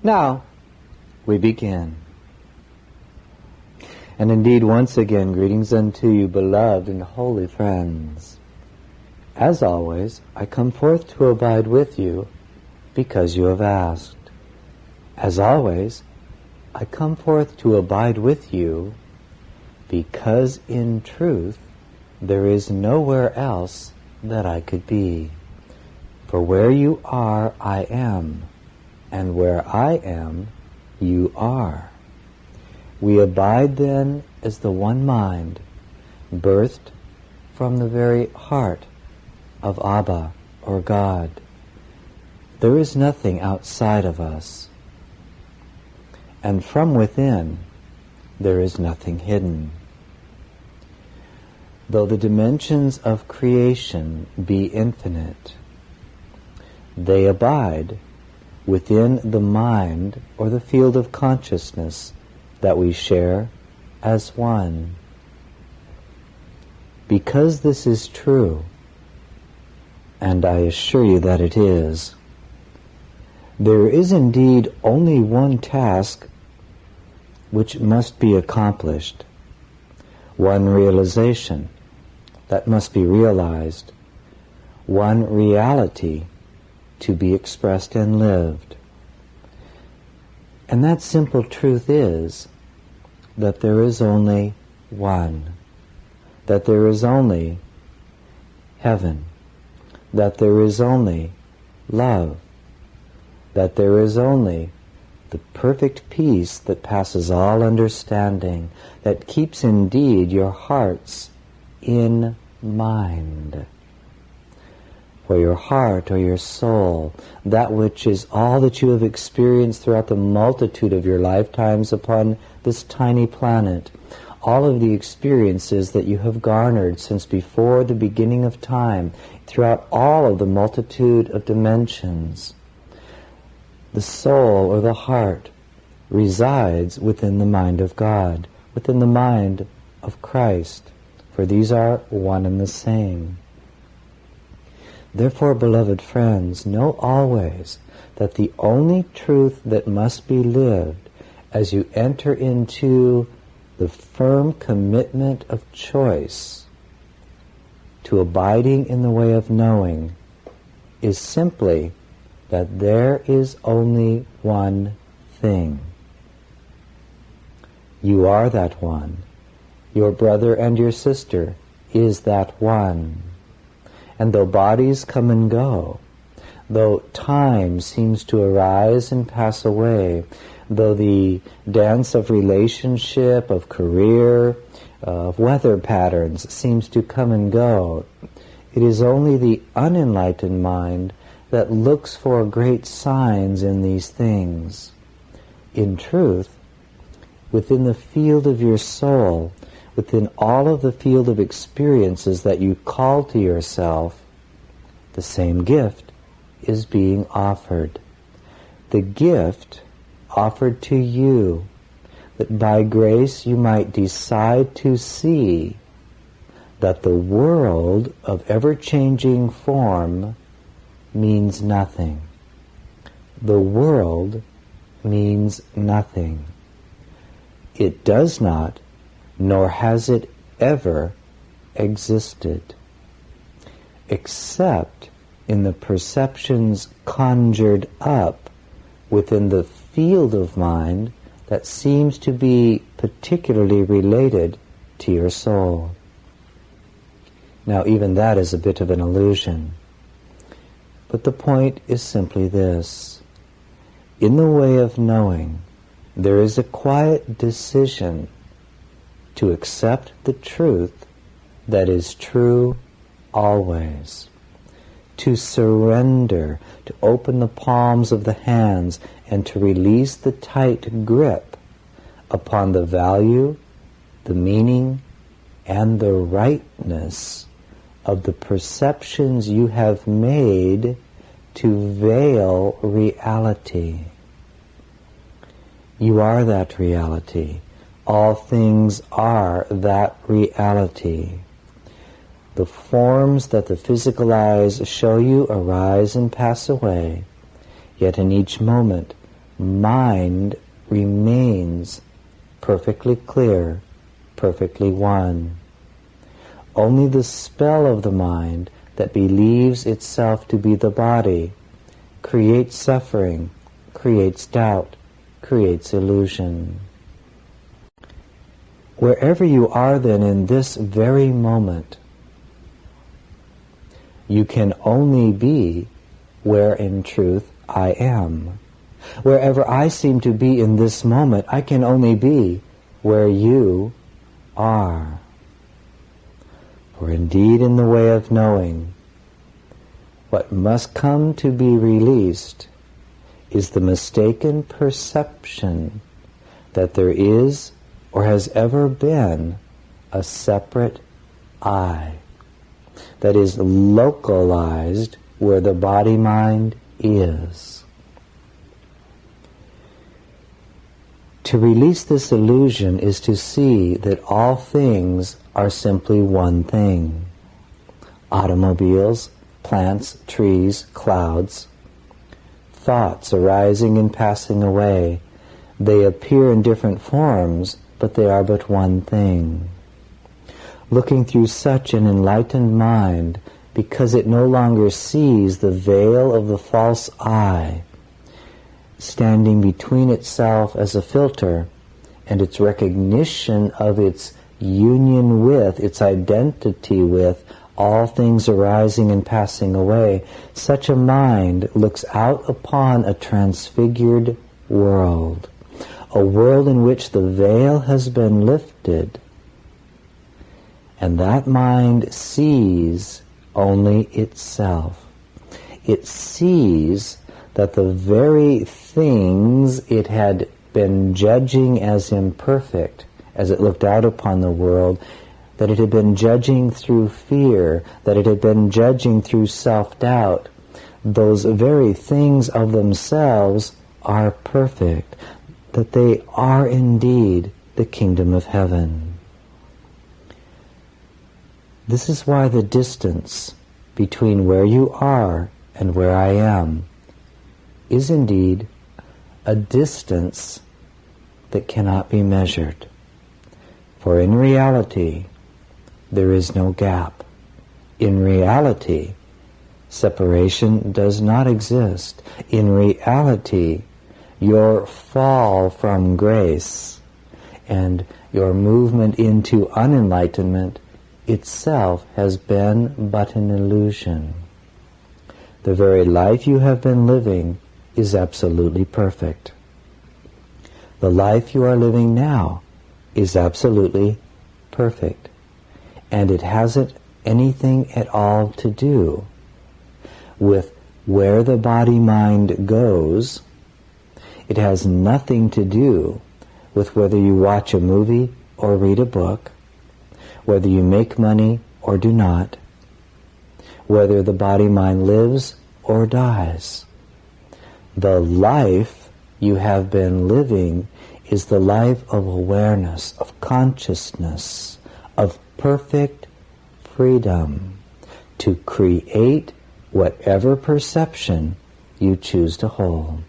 Now, we begin. And indeed, once again, greetings unto you, beloved and holy friends. As always, I come forth to abide with you because you have asked. As always, I come forth to abide with you because in truth there is nowhere else that I could be. For where you are, I am, and where I am, you are. We abide then as the one mind, birthed from the very heart of Abba, or God. There is nothing outside of us, and from within there is nothing hidden. Though the dimensions of creation be infinite, they abide within the mind or the field of consciousness that we share as one. Because this is true, and I assure you that it is, there is indeed only one task which must be accomplished, one realization that must be realized, one reality to be expressed and lived. And that simple truth is that there is only one, that there is only heaven, that there is only love, that there is only the perfect peace that passes all understanding, that keeps indeed your hearts in mind. For your heart or your soul, that which is all that you have experienced throughout the multitude of your lifetimes upon this tiny planet, all of the experiences that you have garnered since before the beginning of time, throughout all of the multitude of dimensions, the soul or the heart resides within the mind of God, within the mind of Christ, for these are one and the same. Therefore, beloved friends, know always that the only truth that must be lived as you enter into the firm commitment of choice to abiding in the way of knowing is simply that there is only one thing. You are that one. Your brother and your sister is that one. And though bodies come and go, though time seems to arise and pass away, though the dance of relationship, of career, of weather patterns seems to come and go, it is only the unenlightened mind that looks for great signs in these things. In truth, within the field of your soul, within all of the field of experiences that you call to yourself, the same gift is being offered. The gift offered to you, that by grace you might decide to see that the world of ever-changing form means nothing. The world means nothing. It does not, nor has it ever existed, except in the perceptions conjured up within the field of mind that seems to be particularly related to your soul. Now, even that is a bit of an illusion. But the point is simply this. In the way of knowing, there is a quiet decision to accept the truth that is true always, to surrender, to open the palms of the hands and to release the tight grip upon the value, the meaning, and the rightness of the perceptions you have made to veil reality. You are that reality. All things are that reality. The forms that the physical eyes show you arise and pass away, yet in each moment mind remains perfectly clear, perfectly one. Only the spell of the mind that believes itself to be the body creates suffering, creates doubt, creates illusion. Wherever you are then in this very moment, you can only be where in truth I am. Wherever I seem to be in this moment, I can only be where you are. For indeed in the way of knowing, what must come to be released is the mistaken perception that there is or has ever been a separate I that is localized where the body-mind is. To release this illusion is to see that all things are simply one thing. Automobiles, plants, trees, clouds, thoughts arising and passing away. They appear in different forms, but they are but one thing. Looking through such an enlightened mind, because it no longer sees the veil of the false I, standing between itself as a filter and its recognition of its union with, its identity with, all things arising and passing away, such a mind looks out upon a transfigured world, a world in which the veil has been lifted, and that mind sees only itself. It sees that the very things it had been judging as imperfect, as it looked out upon the world, that it had been judging through fear, that it had been judging through self-doubt, those very things of themselves are perfect, that they are indeed the kingdom of heaven. This is why the distance between where you are and where I am is indeed a distance that cannot be measured. For in reality, there is no gap. In reality, separation does not exist. In reality, your fall from grace and your movement into unenlightenment itself has been but an illusion. The very life you have been living is absolutely perfect. The life you are living now is absolutely perfect, and it hasn't anything at all to do with where the body-mind goes. It has nothing to do with whether you watch a movie or read a book, whether you make money or do not, whether the body-mind lives or dies. The life you have been living is the life of awareness, of consciousness, of perfect freedom to create whatever perception you choose to hold.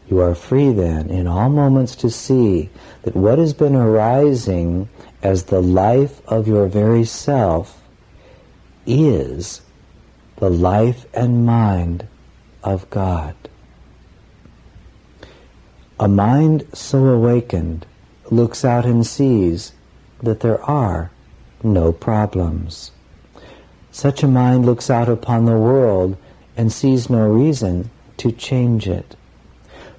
You are free then in all moments to see that what has been arising as the life of your very self is the life and mind of God. A mind so awakened looks out and sees that there are no problems. Such a mind looks out upon the world and sees no reason to change it.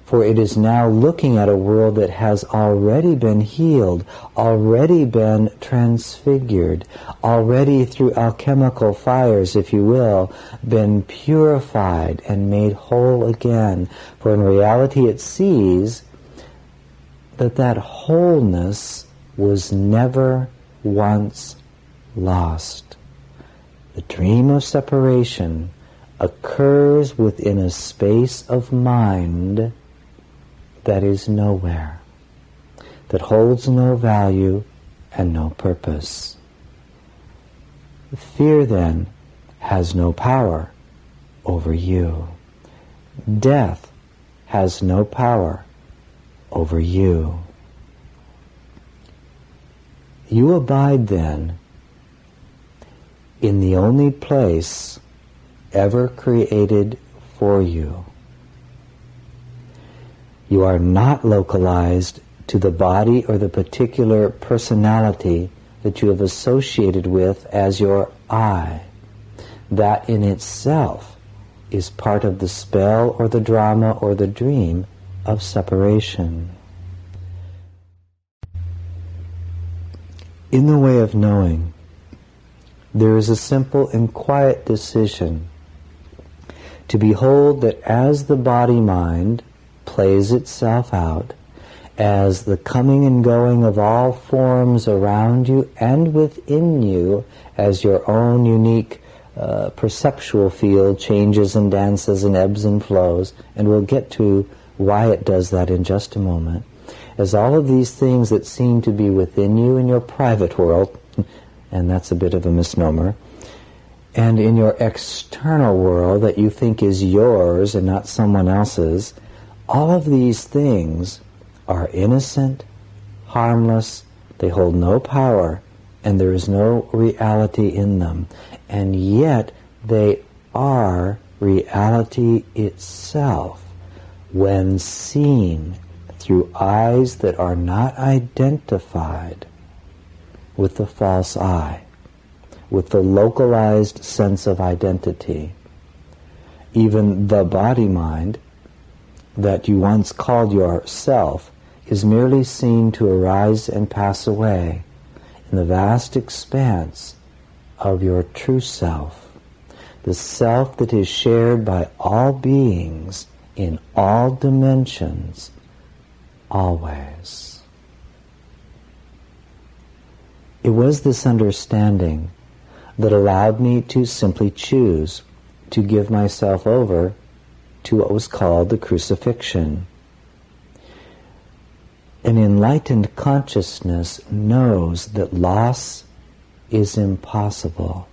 For it is now looking at a world that has already been healed, already been transfigured, already through alchemical fires, if you will, been purified and made whole again. For in reality it sees that that wholeness was never once lost. The dream of separation occurs within a space of mind that is nowhere, that holds no value and no purpose. Fear then has no power over you. Death has no power over you. You abide then in the only place ever created for you. You are not localized to the body or the particular personality that you have associated with as your I. That in itself is part of the spell or the drama or the dream of separation. In the way of knowing, there is a simple and quiet decision to behold that as the body-mind plays itself out, as the coming and going of all forms around you and within you, as your own unique perceptual field changes and dances and ebbs and flows, and we'll get to why it does that in just a moment, as all of these things that seem to be within you in your private world, and that's a bit of a misnomer, and in your external world that you think is yours and not someone else's, all of these things are innocent, harmless, they hold no power, and there is no reality in them. And yet they are reality itself when seen through eyes that are not identified with the false I, with the localized sense of identity. Even the body-mind that you once called yourself is merely seen to arise and pass away in the vast expanse of your true self, the self that is shared by all beings in all dimensions, always. It was this understanding that allowed me to simply choose to give myself over to what was called the crucifixion. An enlightened consciousness knows that loss is impossible.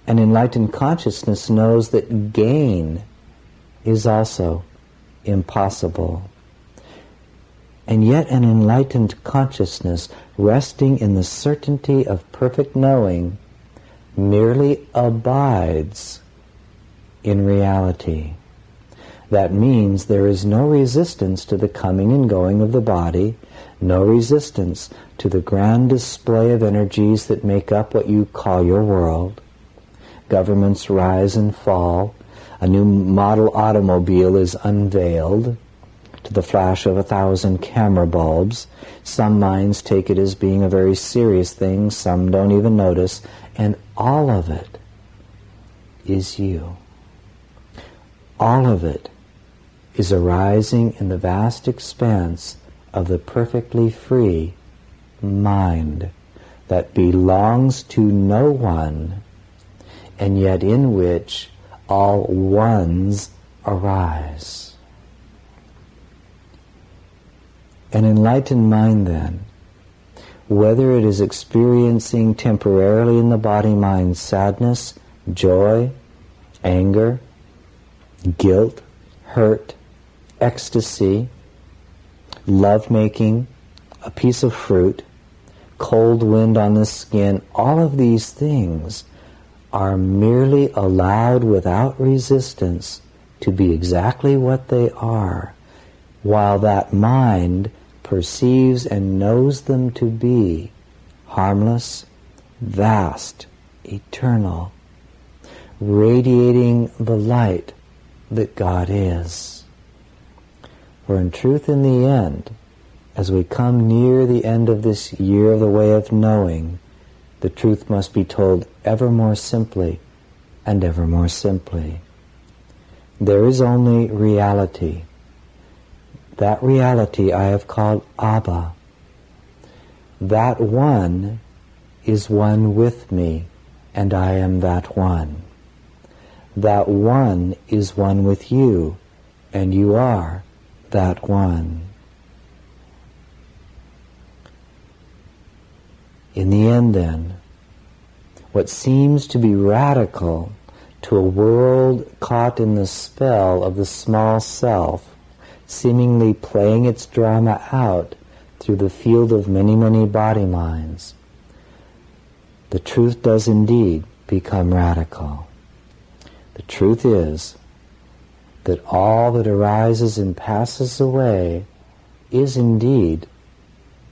An enlightened consciousness knows that gain is also impossible. And yet an enlightened consciousness, resting in the certainty of perfect knowing, merely abides in reality. That means there is no resistance to the coming and going of the body, no resistance to the grand display of energies that make up what you call your world. Governments rise and fall. A new model automobile is unveiled to the flash of 1,000 camera bulbs. Some minds take it as being a very serious thing, some don't even notice, and all of it is you. All of it is arising in the vast expanse of the perfectly free mind that belongs to no one, and yet in which all ones arise. An enlightened mind, then, whether it is experiencing temporarily in the body-mind sadness, joy, anger, guilt, hurt, ecstasy, love-making, a piece of fruit, cold wind on the skin, all of these things are merely allowed without resistance to be exactly what they are, while that mind perceives and knows them to be harmless, vast, eternal, radiating the light that God is. For in truth, in the end, as we come near the end of this year of the way of knowing, the truth must be told ever more simply and ever more simply. There is only reality. That reality I have called Abba. That one is one with me, and I am that one. That one is one with you, and you are that one. In the end, then, what seems to be radical to a world caught in the spell of the small self seemingly playing its drama out through the field of many, many body minds, the truth does indeed become radical. The truth is that all that arises and passes away is indeed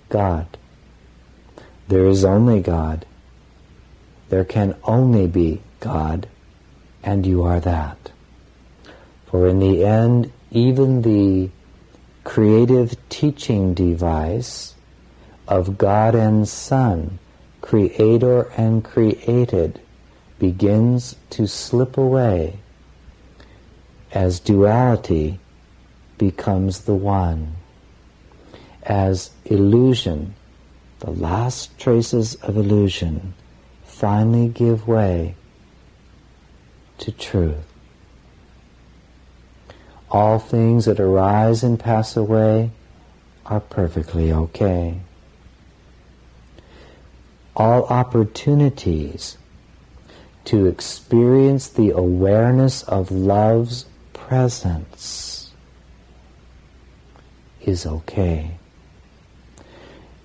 God. There is only God. There can only be God, and you are that. For in the end, even the creative teaching device of God and Son, Creator and created, begins to slip away as duality becomes the one, as illusion, the last traces of illusion, finally give way to truth. All things that arise and pass away are perfectly okay. All opportunities to experience the awareness of love's presence is okay.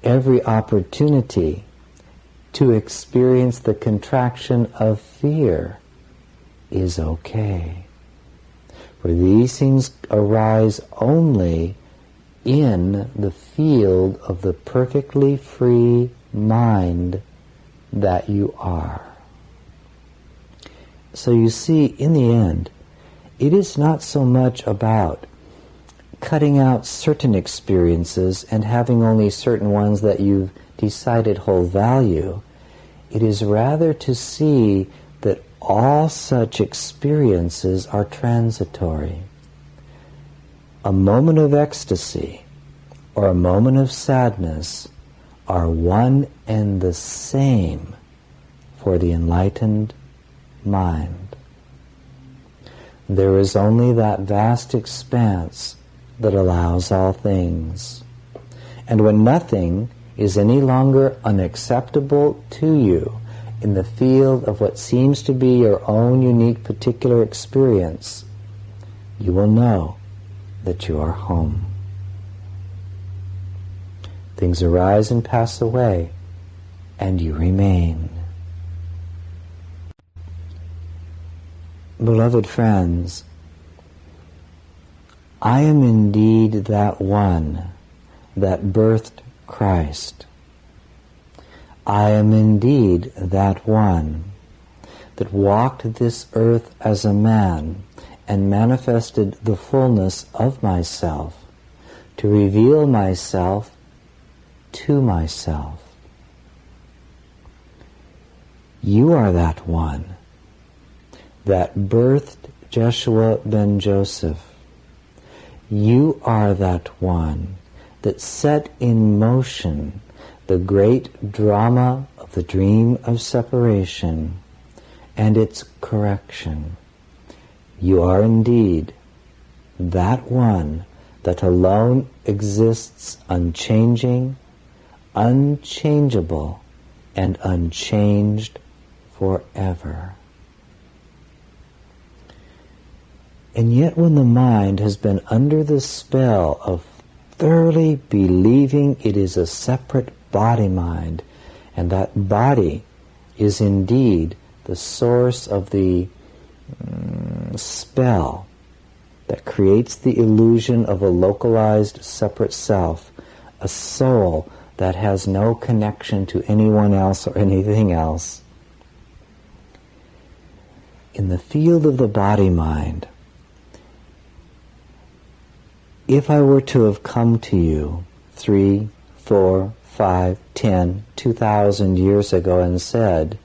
Every opportunity to experience the contraction of fear is okay. For these things arise only in the field of the perfectly free mind that you are. So you see, in the end, it is not so much about cutting out certain experiences and having only certain ones that you've decided hold value. It is rather to see that all such experiences are transitory. A moment of ecstasy or a moment of sadness are one and the same for the enlightened mind. There is only that vast expanse that allows all things. And when nothing is any longer unacceptable to you in the field of what seems to be your own unique particular experience, you will know that you are home. Things arise and pass away, and you remain. Beloved friends, I am indeed that one that birthed Christ. I am indeed that one that walked this earth as a man and manifested the fullness of myself to reveal myself to myself. You are that one that birthed Jeshua ben Joseph. You are that one that set in motion the great drama of the dream of separation and its correction. You are indeed that one that alone exists unchanging, unchangeable, and unchanged forever. And yet when the mind has been under the spell of thoroughly believing it is a separate body mind, and that body is indeed the source of the spell that creates the illusion of a localized separate self, a soul that has no connection to anyone else or anything else. In the field of the body mind, if I were to have come to you 3, 4, 5, 10, 2,000 years ago and said,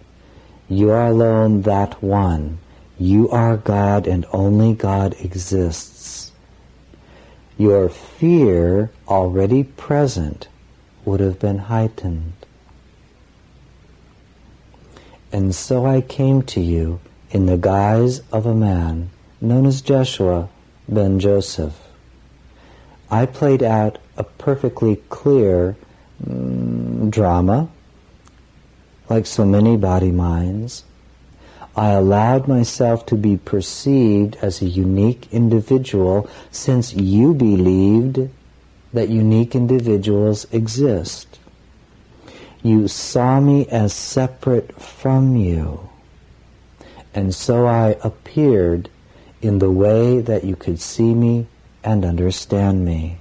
you are alone that one, you are God and only God exists, your fear already present would have been heightened. And so I came to you in the guise of a man known as Jeshua ben Joseph. I played out a perfectly clear drama, like so many body minds. I allowed myself to be perceived as a unique individual since you believed that unique individuals exist. You saw me as separate from you, and so I appeared in the way that you could see me and understand me.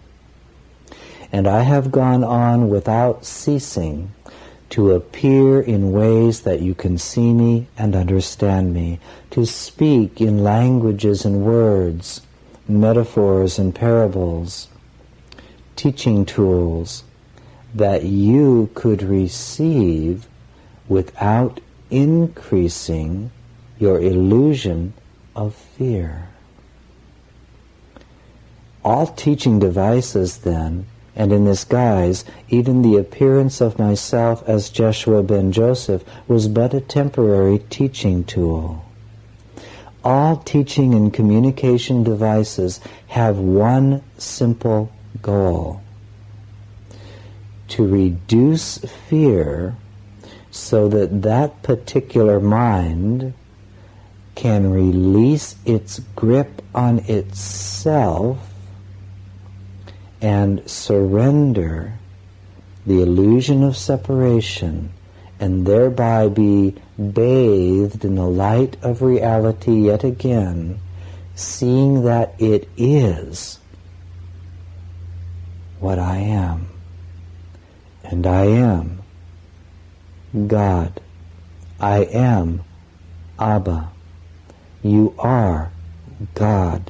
And I have gone on without ceasing to appear in ways that you can see me and understand me, to speak in languages and words, metaphors and parables, teaching tools that you could receive without increasing your illusion of fear. All teaching devices, then, and in this guise, even the appearance of myself as Jeshua ben Joseph was but a temporary teaching tool. All teaching and communication devices have one simple goal: to reduce fear so that that particular mind can release its grip on itself and surrender the illusion of separation, and thereby be bathed in the light of reality yet again, seeing that it is what I am. And I am God. I am Abba. You are God.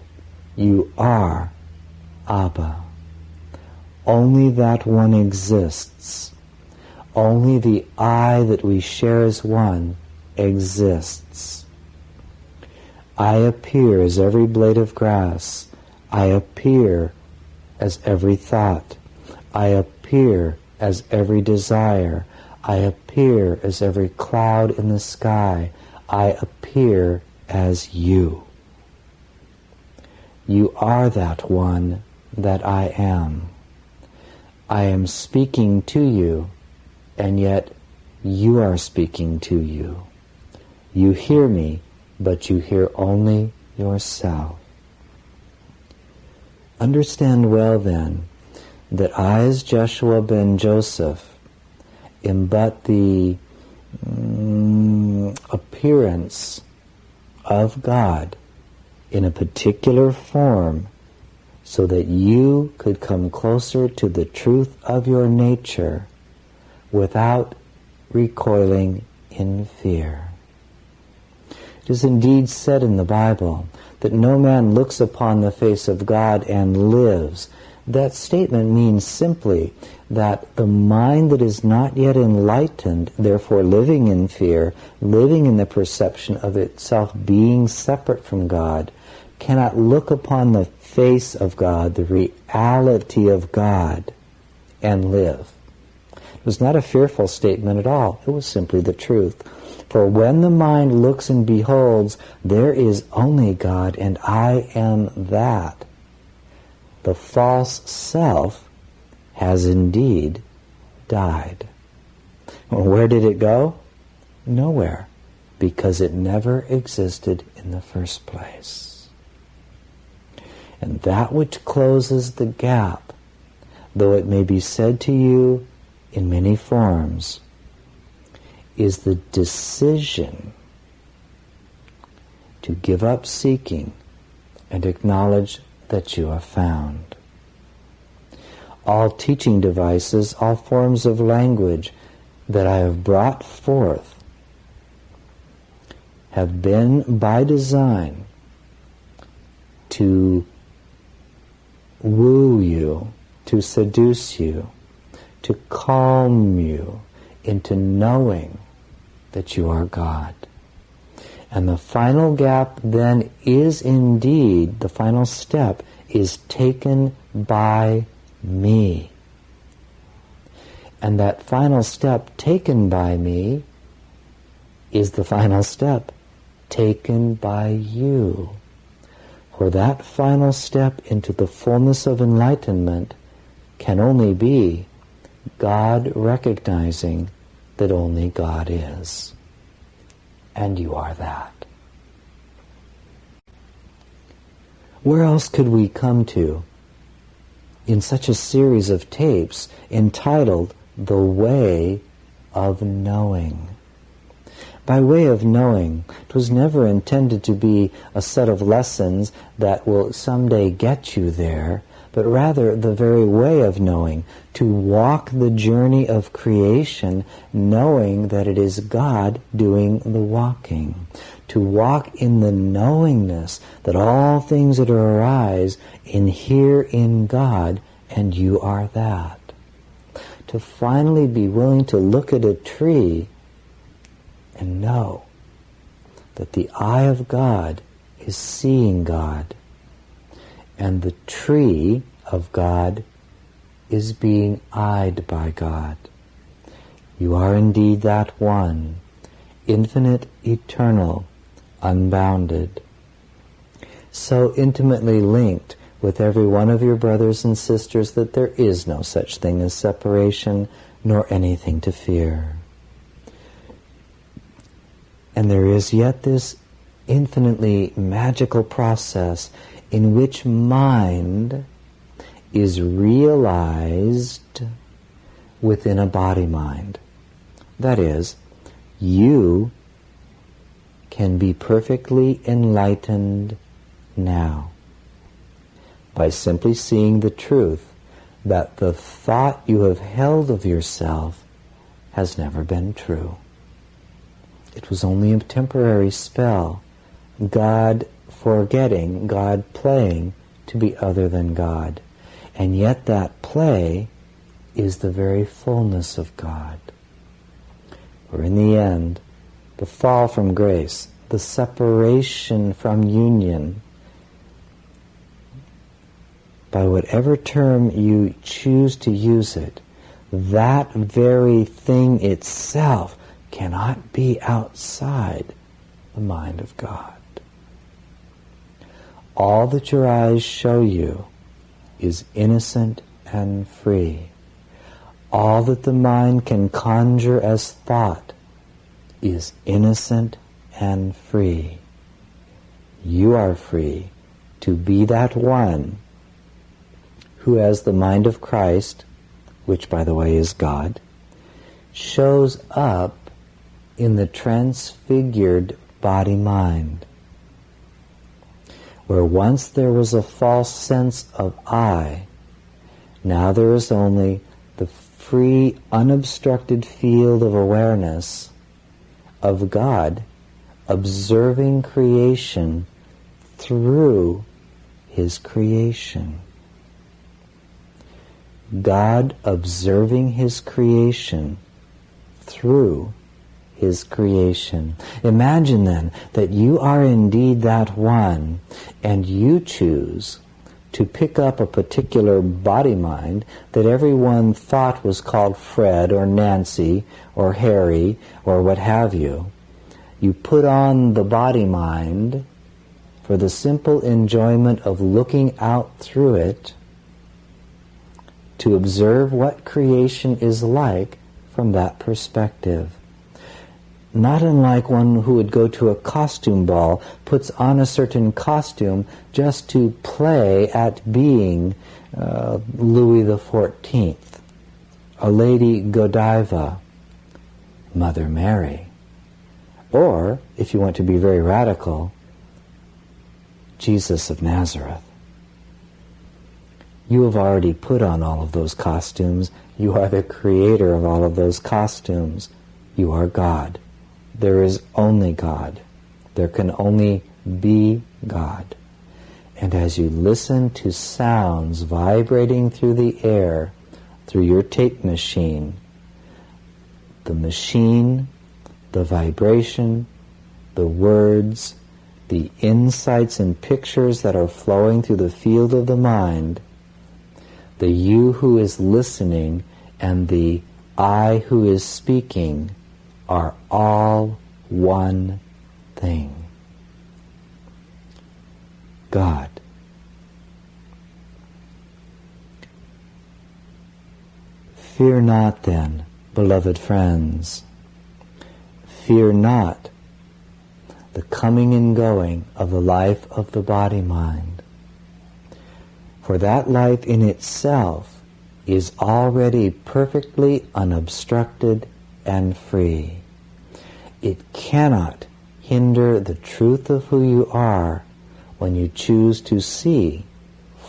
You are Abba. Only that one exists. Only the I that we share as one exists. I appear as every blade of grass. I appear as every thought. I appear as every desire. I appear as every cloud in the sky. I appear as you. You are that one that I am. I am speaking to you, and yet you are speaking to you. You hear me, but you hear only yourself. Understand well, then, that I, as Jeshua ben Joseph, am but the appearance of God in a particular form, so that you could come closer to the truth of your nature without recoiling in fear. It is indeed said in the Bible that no man looks upon the face of God and lives. That statement means simply that the mind that is not yet enlightened, therefore living in fear, living in the perception of itself being separate from God, cannot look upon the face of God, the reality of God, and live. It was not a fearful statement at all. It was simply the truth. For when the mind looks and beholds, there is only God, and I am that. The false self has indeed died. Well, where did it go? Nowhere, because it never existed in the first place. And that which closes the gap, though it may be said to you in many forms, is the decision to give up seeking and acknowledge that you are found. All teaching devices, all forms of language that I have brought forth have been by design to woo you, to seduce you, to calm you into knowing that you are God. And the final gap then is indeed, the final step is taken by me. And that final step taken by me is the final step taken by you. For that final step into the fullness of enlightenment can only be God recognizing that only God is. And you are that. Where else could we come to in such a series of tapes entitled The Way of Knowing? By way of knowing, it was never intended to be a set of lessons that will someday get you there, but rather the very way of knowing, to walk the journey of creation knowing that it is God doing the walking, to walk in the knowingness that all things that arise in here in God, and you are that. To finally be willing to look at a tree and know that the eye of God is seeing God, and the tree of God is being eyed by God. You are indeed that one, infinite, eternal, unbounded, so intimately linked with every one of your brothers and sisters that there is no such thing as separation, nor anything to fear. And there is yet this infinitely magical process in which mind is realized within a body mind. That is, you can be perfectly enlightened now by simply seeing the truth that the thought you have held of yourself has never been true. It was only a temporary spell, God forgetting, God playing to be other than God. And yet that play is the very fullness of God. For in the end, the fall from grace, the separation from union, by whatever term you choose to use it, that very thing itself cannot be outside the mind of God. All that your eyes show you is innocent and free. All that the mind can conjure as thought is innocent and free. You are free to be that one who, as the mind of Christ, which by the way is God, shows up in the transfigured body-mind. Where once there was a false sense of I, now there is only the free, unobstructed field of awareness of God observing creation through His creation. God observing His creation through His creation. Imagine then that you are indeed that one, and you choose to pick up a particular body-mind that everyone thought was called Fred or Nancy or Harry or what have you. You put on the body-mind for the simple enjoyment of looking out through it to observe what creation is like from that perspective. Not unlike one who would go to a costume ball, puts on a certain costume just to play at being Louis XIV, a Lady Godiva, Mother Mary, or, if you want to be very radical, Jesus of Nazareth. You have already put on all of those costumes. You are the creator of all of those costumes. You are God. There is only God. There can only be God. And as you listen to sounds vibrating through the air, through your tape machine, the vibration, the words, the insights and pictures that are flowing through the field of the mind, the you who is listening and the I who is speaking are all one thing. God. Fear not then, beloved friends. Fear not the coming and going of the life of the body-mind. For that life in itself is already perfectly unobstructed and free. It cannot hinder the truth of who you are when you choose to see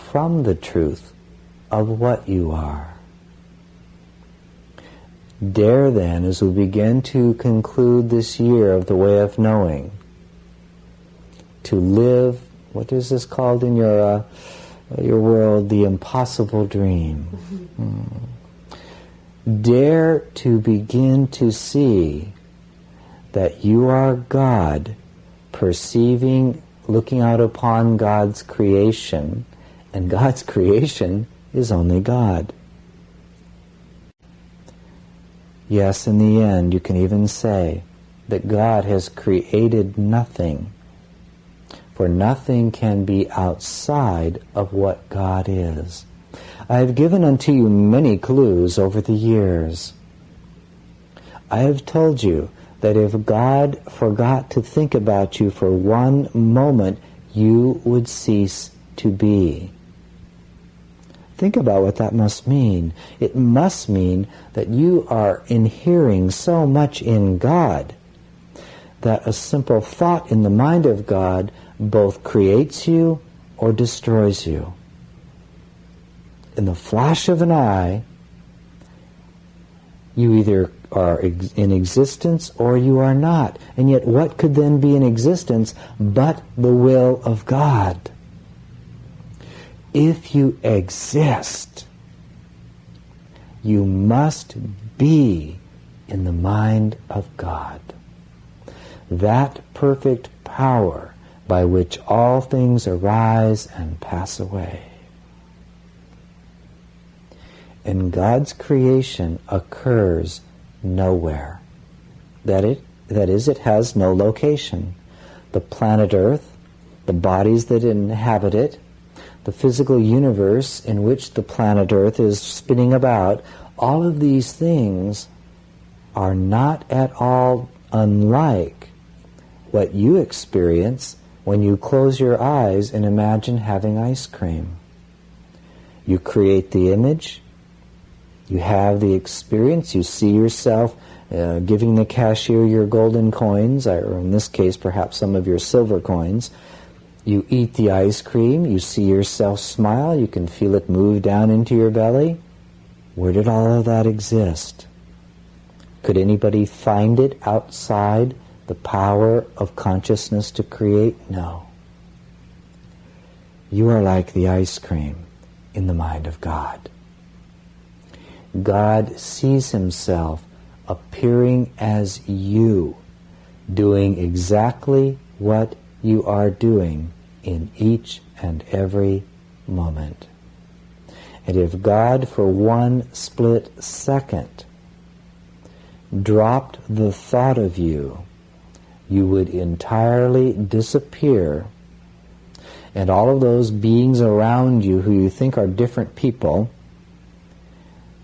from the truth of what you are. Dare then, as we begin to conclude this year of the way of knowing, to live, what is this called in your world, the impossible dream. Dare to begin to see that you are God, perceiving, looking out upon God's creation, and God's creation is only God. Yes, in the end, you can even say that God has created nothing, for nothing can be outside of what God is. I have given unto you many clues over the years. I have told you that if God forgot to think about you for one moment, you would cease to be. Think about what that must mean. It must mean that you are inhering so much in God that a simple thought in the mind of God both creates you or destroys you. In the flash of an eye, you either are in existence or you are not. And yet what could then be in existence but the will of God? If you exist, you must be in the mind of God. That perfect power by which all things arise and pass away. And God's creation occurs nowhere. That is, it has no location. The planet Earth, the bodies that inhabit it, the physical universe in which the planet Earth is spinning about, all of these things are not at all unlike what you experience when you close your eyes and imagine having ice cream. You create the image, you have the experience, you see yourself giving the cashier your golden coins, or in this case perhaps some of your silver coins. You eat the ice cream, you see yourself smile, you can feel it move down into your belly. Where did all of that exist? Could anybody find it outside the power of consciousness to create? No. You are like the ice cream in the mind of God. God sees himself appearing as you, doing exactly what you are doing in each and every moment. And if God for one split second dropped the thought of you, you would entirely disappear, and all of those beings around you who you think are different people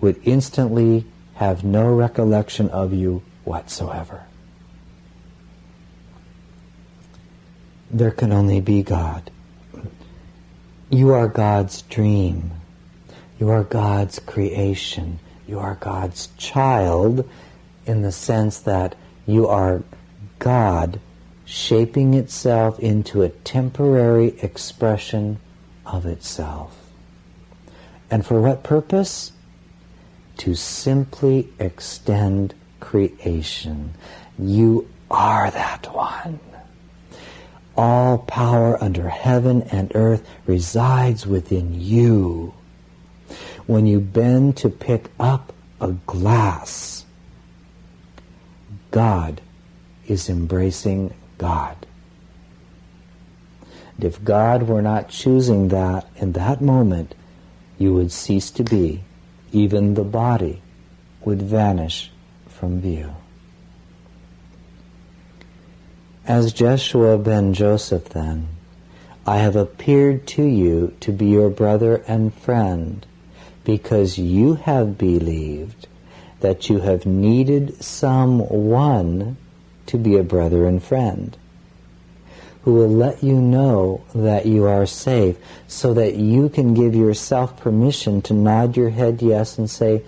would instantly have no recollection of you whatsoever. There can only be God. You are God's dream. You are God's creation. You are God's child in the sense that you are God shaping itself into a temporary expression of itself. And for what purpose? To simply extend creation. You are that one. All power under heaven and earth resides within you. When you bend to pick up a glass, God is embracing God. And if God were not choosing that in that moment, you would cease to be. Even the body would vanish from view. As Jeshua ben Joseph then, I have appeared to you to be your brother and friend, because you have believed that you have needed someone to be a brother and friend. who will let you know that you are safe, so that you can give yourself permission to nod your head yes and say,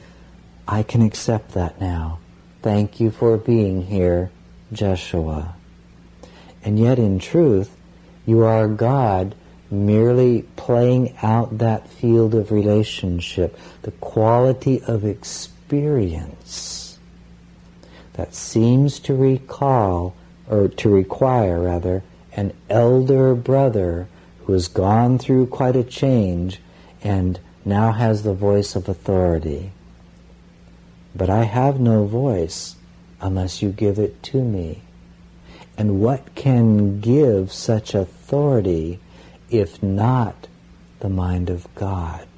I can accept that now. Thank you for being here, Jeshua. And yet in truth, you are God merely playing out that field of relationship, the quality of experience that seems to require an elder brother who has gone through quite a change and now has the voice of authority. But I have no voice unless you give it to me. And what can give such authority if not the mind of God?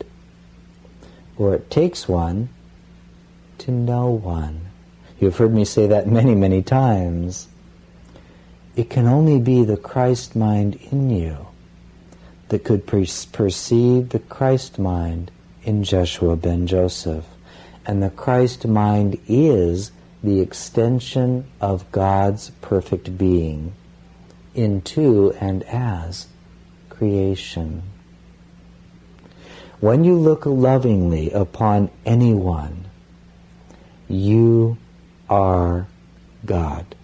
For it takes one to know one. You've heard me say that many, many times. It can only be the Christ mind in you that could perceive the Christ mind in Jeshua ben Joseph. And the Christ mind is the extension of God's perfect being into and as creation. When you look lovingly upon anyone, you are God.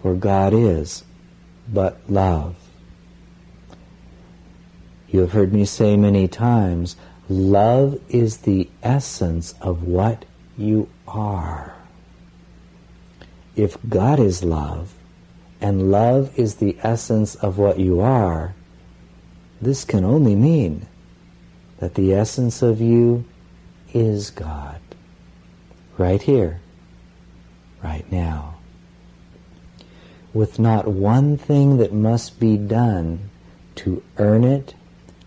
For God is but love. You have heard me say many times, love is the essence of what you are. If God is love, and love is the essence of what you are, this can only mean that the essence of you is God. Right here, right now. With not one thing that must be done to earn it,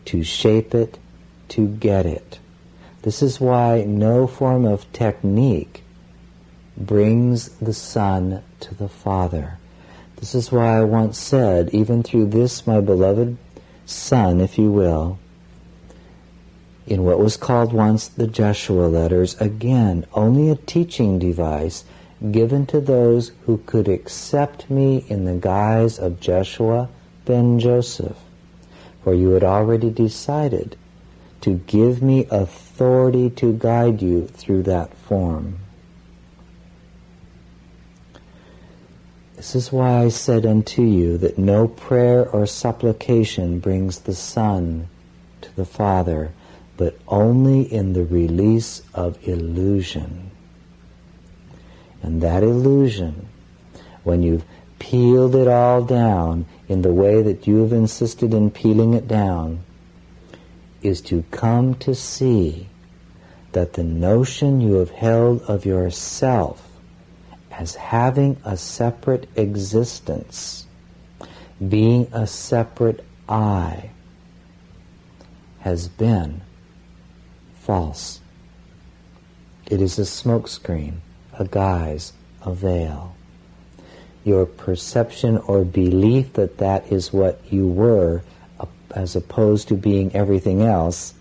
to shape it, to get it. This is why no form of technique brings the Son to the Father. This is why I once said, even through this my beloved Son, if you will, in what was called once the Jeshua letters, again, only a teaching device given to those who could accept me in the guise of Jeshua ben Joseph. For you had already decided to give me authority to guide you through that form. This is why I said unto you that no prayer or supplication brings the Son to the Father, but only in the release of illusion. And that illusion, when you've peeled it all down in the way that you have insisted in peeling it down, is to come to see that the notion you have held of yourself as having a separate existence, being a separate I, has been false. It is a smokescreen, a guise, a veil. Your perception or belief that that is what you were, as opposed to being everything else,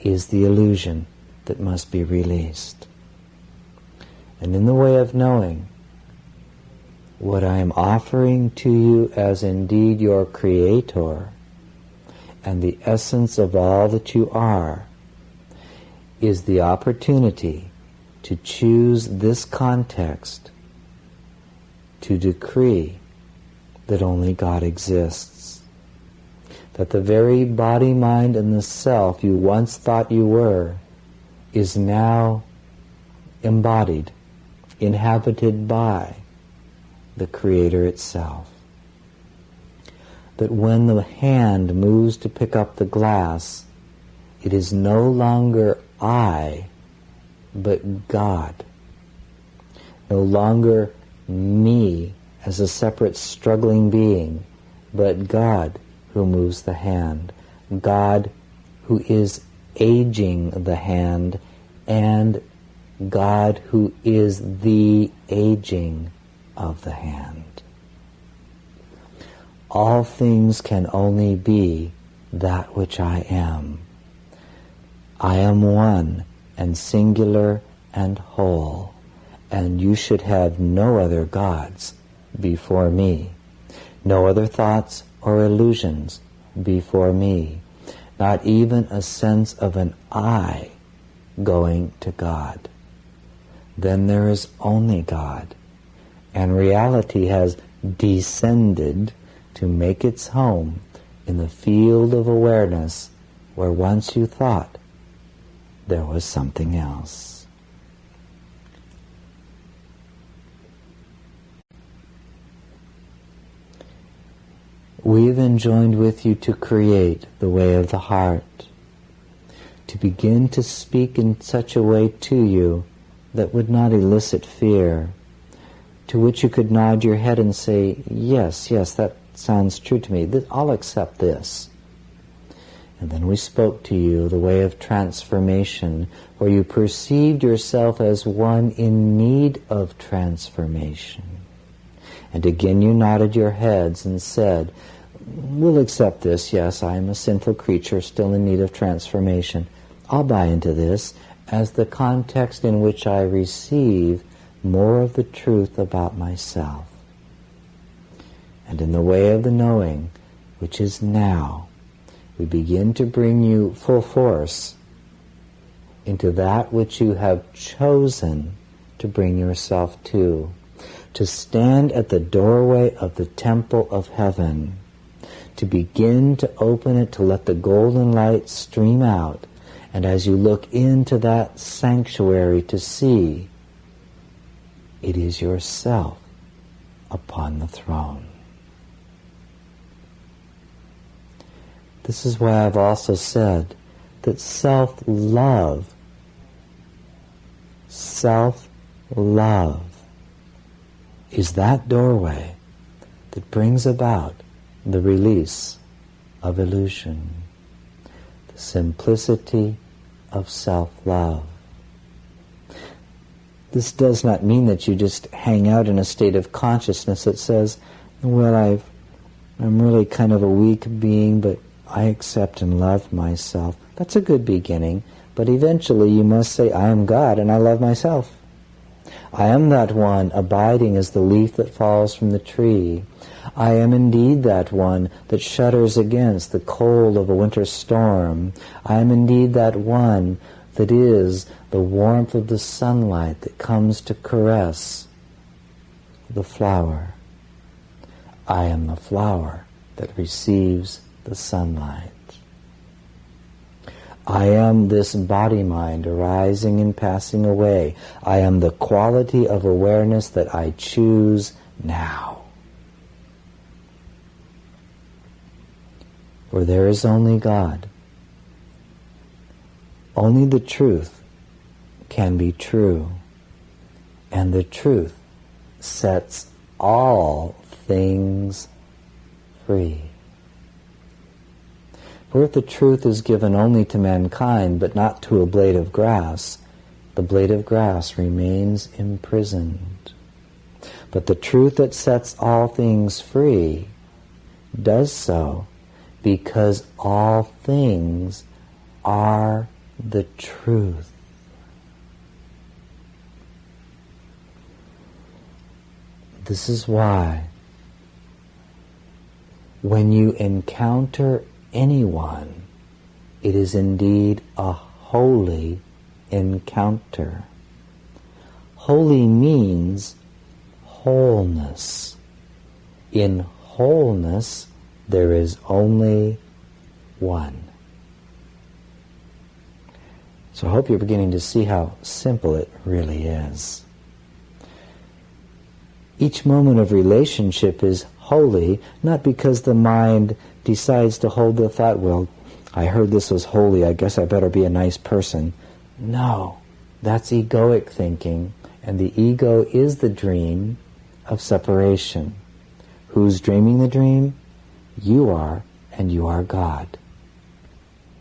is the illusion that must be released. And in the way of knowing, what I am offering to you as indeed your Creator and the essence of all that you are, is the opportunity to choose this context to decree that only God exists. That the very body, mind, and the self you once thought you were is now embodied, inhabited by the Creator itself. That when the hand moves to pick up the glass, it is no longer I, but God. No longer me as a separate struggling being, but God who moves the hand. God who is aging the hand, and God who is the aging of the hand. All things can only be that which I am. I am one and singular and whole, and you should have no other gods before me. No other thoughts or illusions before me. Not even a sense of an I going to God. Then there is only God, and reality has descended to make its home in the field of awareness where once you thought there was something else. We've enjoined with you to create the way of the heart, to begin to speak in such a way to you that would not elicit fear, to which you could nod your head and say, yes, that sounds true to me. I'll accept this. And then we spoke to you the way of transformation, where you perceived yourself as one in need of transformation. And again you nodded your heads and said, we'll accept this. Yes, I am a sinful creature still in need of transformation. I'll buy into this as the context in which I receive more of the truth about myself. And in the way of the knowing, which is now, we begin to bring you full force into that which you have chosen to bring yourself to stand at the doorway of the temple of heaven, to begin to open it, to let the golden light stream out, and as you look into that sanctuary to see, it is yourself upon the throne. This is why I've also said that self-love is that doorway that brings about the release of illusion, the simplicity of self-love. This does not mean that you just hang out in a state of consciousness that says, well, I'm really kind of a weak being, but I accept and love myself. That's a good beginning, but eventually you must say, I am God and I love myself. I am that one abiding as the leaf that falls from the tree. I am indeed that one that shudders against the cold of a winter storm. I am indeed that one that is the warmth of the sunlight that comes to caress the flower. I am the flower that receives the sunlight. I am this body-mind arising and passing away. I am the quality of awareness that I choose now. For there is only God. Only the truth can be true, and the truth sets all things free. For if the truth is given only to mankind, but not to a blade of grass, the blade of grass remains imprisoned. But the truth that sets all things free does so because all things are the truth. This is why when you encounter anyone, it is indeed a holy encounter. Holy means wholeness. In wholeness, there is only one. So I hope you're beginning to see how simple it really is. Each moment of relationship is holy, not because the mind decides to hold the thought, well, I heard this was holy, I guess I better be a nice person. No, that's egoic thinking, and the ego is the dream of separation. Who's dreaming the dream? You are, and you are God.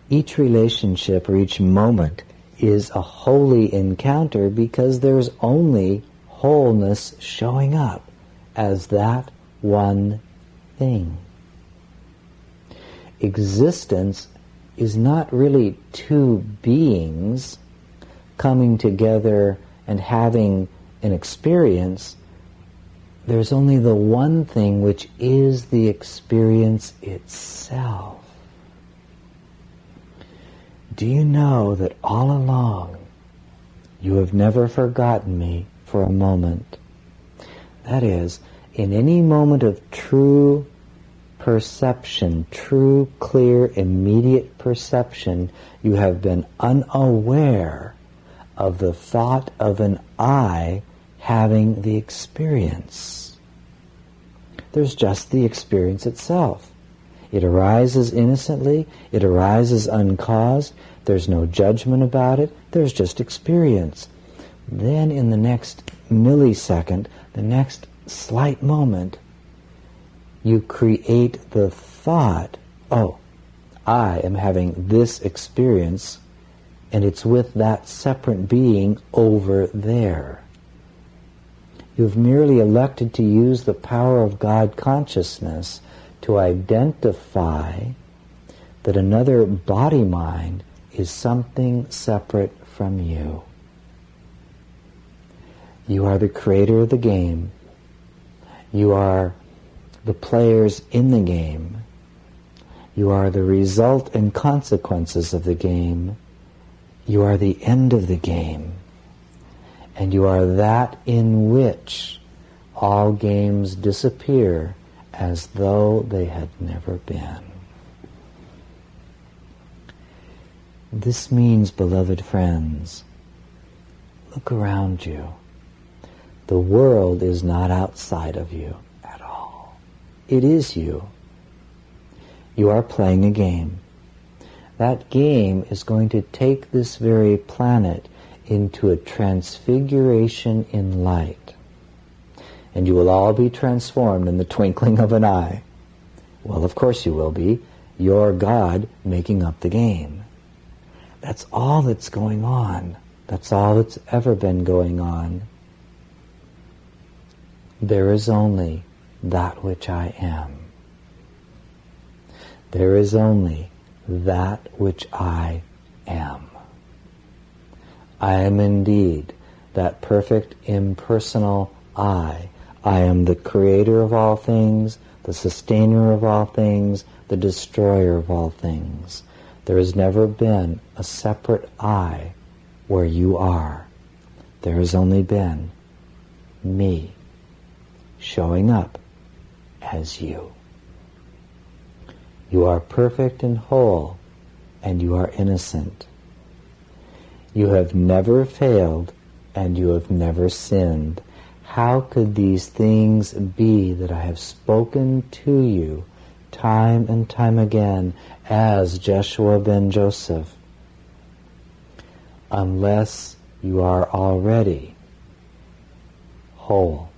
Each relationship or each moment is a holy encounter because there's only wholeness showing up as that one thing. Existence is not really two beings coming together and having an experience. there's only the one thing which is the experience itself. Do you know that all along you have never forgotten me for a moment? That is, in any moment of true perception, true, clear, immediate perception, you have been unaware of the thought of an I having the experience. There's just the experience itself. It arises innocently, it arises uncaused, there's no judgment about it, there's just experience. Then in the next millisecond, the next slight moment, you create the thought, oh, I am having this experience, and it's with that separate being over there. You've merely elected to use the power of God consciousness to identify that another body-mind is something separate from you. You are the creator of the game. You are the players in the game. You are the result and consequences of the game. You are the end of the game. And you are that in which all games disappear as though they had never been. This means, beloved friends, look around you. The world is not outside of you at all. It is you. You are playing a game. That game is going to take this very planet into a transfiguration in light. And you will all be transformed in the twinkling of an eye. Well, of course you will be. You're God making up the game. That's all that's going on. That's all that's ever been going on. There is only that which I am. There is only that which I am. I am indeed that perfect impersonal I. I am the creator of all things, the sustainer of all things, the destroyer of all things. There has never been a separate I where you are. There has only been me showing up as you. You are perfect and whole, and you are innocent. You have never failed, and you have never sinned. How could these things be that I have spoken to you time and time again as Jeshua ben Joseph, unless you are already whole?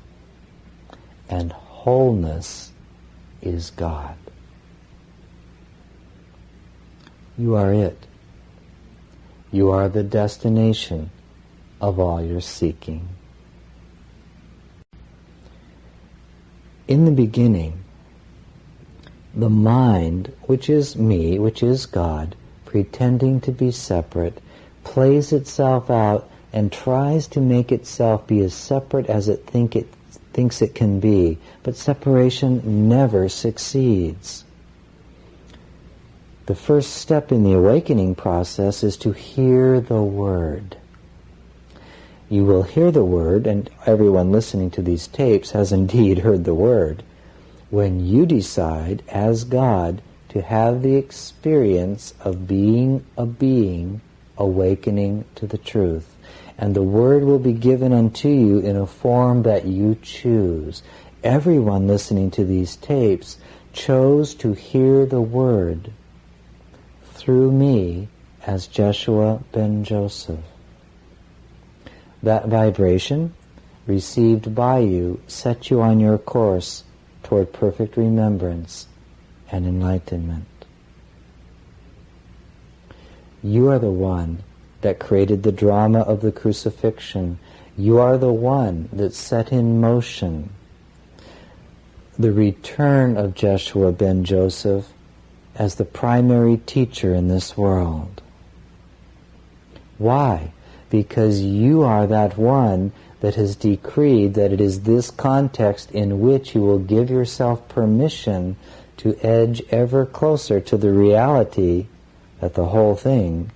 And wholeness is God. You are it. You are the destination of all your seeking. In the beginning, the mind, which is me, which is God, pretending to be separate, plays itself out and tries to make itself be as separate as it thinks it can be, but separation never succeeds. The first step in the awakening process is to hear the word. You will hear the word, and everyone listening to these tapes has indeed heard the word, when you decide as God to have the experience of being a being awakening to the truth. And the word will be given unto you in a form that you choose. Everyone listening to these tapes chose to hear the word through me as Jeshua ben Joseph. That vibration received by you set you on your course toward perfect remembrance and enlightenment. You are the one that created the drama of the crucifixion. You are the one that set in motion the return of Jeshua ben Joseph as the primary teacher in this world. Why? Because you are that one that has decreed that it is this context in which you will give yourself permission to edge ever closer to the reality that the whole thing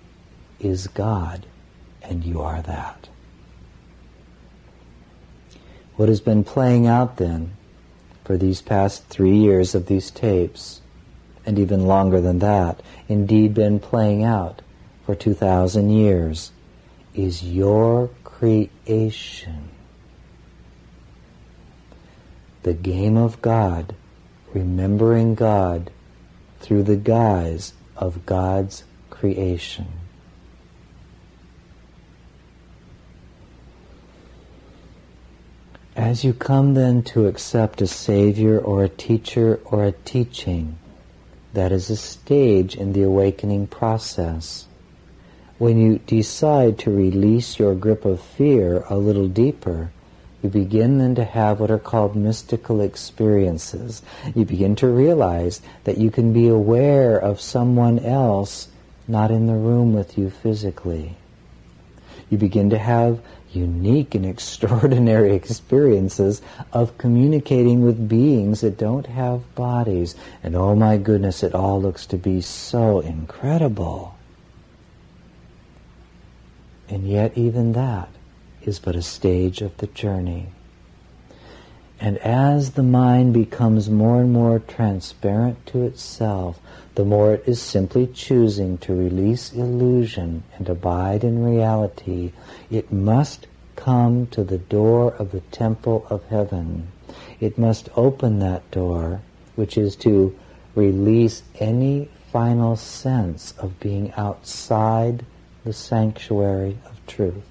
is God, and you are that. What has been playing out then for these past 3 years of these tapes, and even longer than that, indeed been playing out for 2,000 years, is your creation. The game of God, remembering God through the guise of God's creation. As you come then to accept a Savior or a teacher or a teaching, that is a stage in the awakening process. When you decide to release your grip of fear a little deeper, you begin then to have what are called mystical experiences. You begin to realize that you can be aware of someone else not in the room with you physically. You begin to have unique and extraordinary experiences of communicating with beings that don't have bodies. And oh my goodness, it all looks to be so incredible. And yet even that is but a stage of the journey. And as the mind becomes more and more transparent to itself, the more it is simply choosing to release illusion and abide in reality, it must come to the door of the temple of heaven. It must open that door, which is to release any final sense of being outside the sanctuary of truth.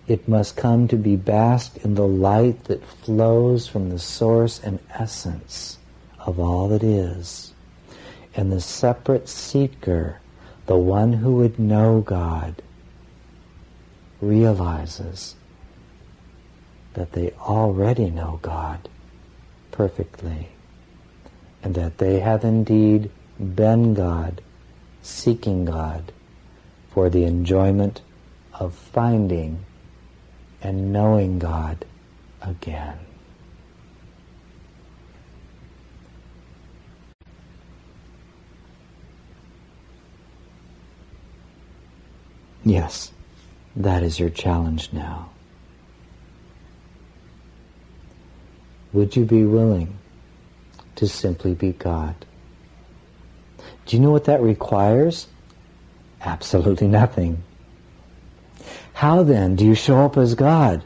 It must come to be basked in the light that flows from the source and essence of all that is. And the separate seeker, the one who would know God, realizes that they already know God perfectly, and that they have indeed been God, seeking God, for the enjoyment of finding and knowing God again. Yes, that is your challenge now. Would you be willing to simply be God? Do you know what that requires? Absolutely nothing. How then do you show up as God?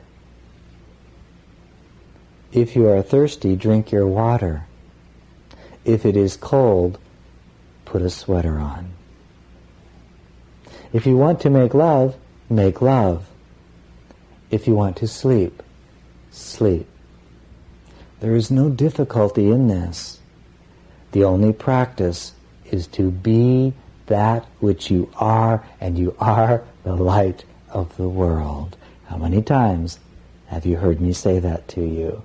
If you are thirsty, drink your water. If it is cold, put a sweater on. If you want to make love, make love. If you want to sleep, sleep. There is no difficulty in this. The only practice is to be that which you are, and you are the light of the world. How many times have you heard me say that to you?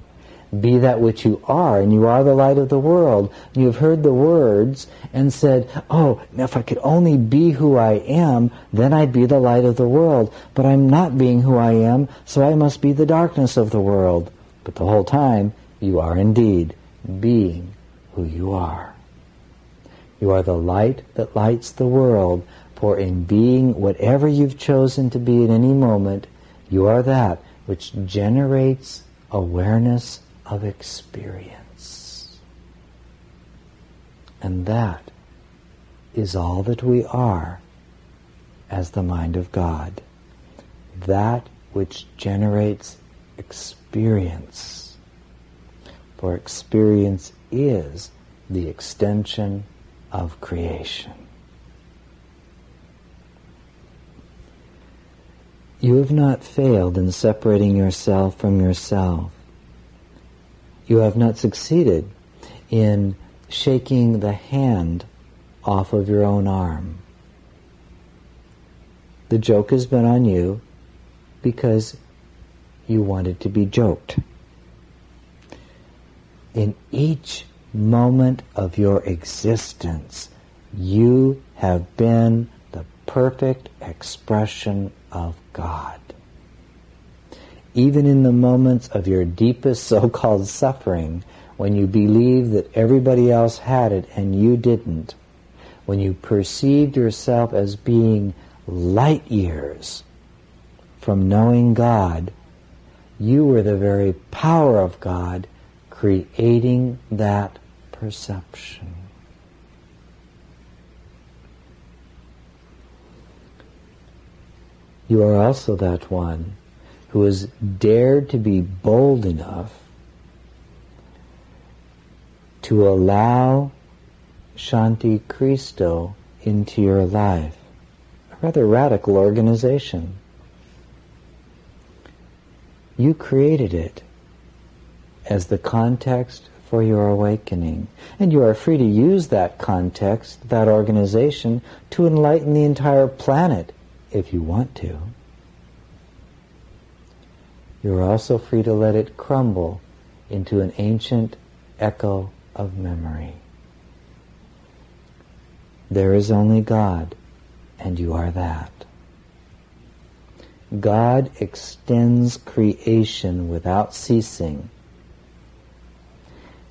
Be that which you are, and you are the light of the world. You have heard the words and said, oh, now if I could only be who I am, then I'd be the light of the world. But I'm not being who I am, so I must be the darkness of the world. But the whole time, you are indeed being who you are. You are the light that lights the world, for in being whatever you've chosen to be at any moment, you are that which generates awareness of experience. And that is all that we are as the mind of God. That which generates experience. For experience is the extension of creation. You have not failed in separating yourself from yourself. You have not succeeded in shaking the hand off of your own arm. The joke has been on you because you wanted to be joked. In each moment of your existence, you have been the perfect expression of God. even in the moments of your deepest so-called suffering, when you believed that everybody else had it and you didn't, when you perceived yourself as being light years from knowing God, you were the very power of God creating that perception. You are also that one who has dared to be bold enough to allow Shanti Cristo into your life. A rather radical organization. You created it as the context for your awakening. And you are free to use that context, that organization, to enlighten the entire planet if you want to. You are also free to let it crumble into an ancient echo of memory. There is only God, and you are that. God extends creation without ceasing.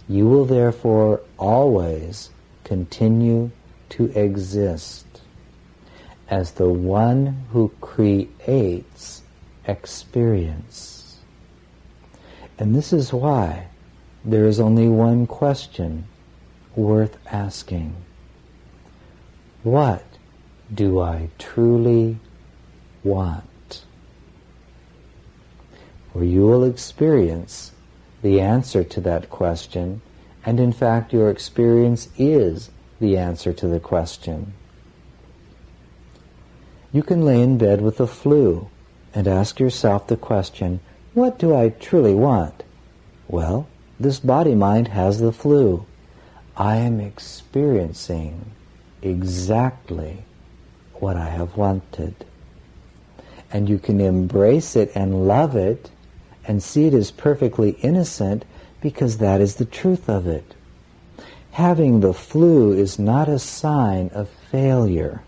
You will therefore always continue to exist as the one who creates experience. And this is why there is only one question worth asking. What do I truly want? For you will experience the answer to that question, and in fact your experience is the answer to the question. You can lay in bed with the flu and ask yourself the question, what do I truly want? Well, this body-mind has the flu. I am experiencing exactly what I have wanted. And you can embrace it and love it and see it as perfectly innocent because that is the truth of it. Having the flu is not a sign of failure.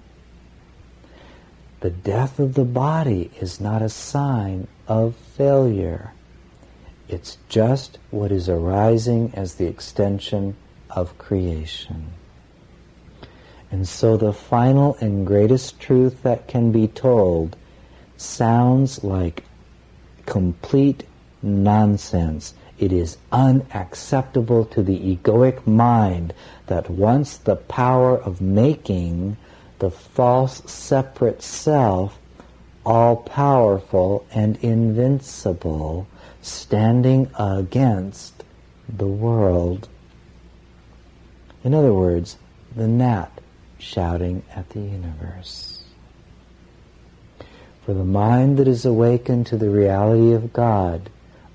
The death of the body is not a sign of failure. It's just what is arising as the extension of creation. And so the final and greatest truth that can be told sounds like complete nonsense. It is unacceptable to the egoic mind that wants the power of making the false separate self all-powerful and invincible, standing against the world. In other words, the gnat shouting at the universe. For the mind that is awakened to the reality of God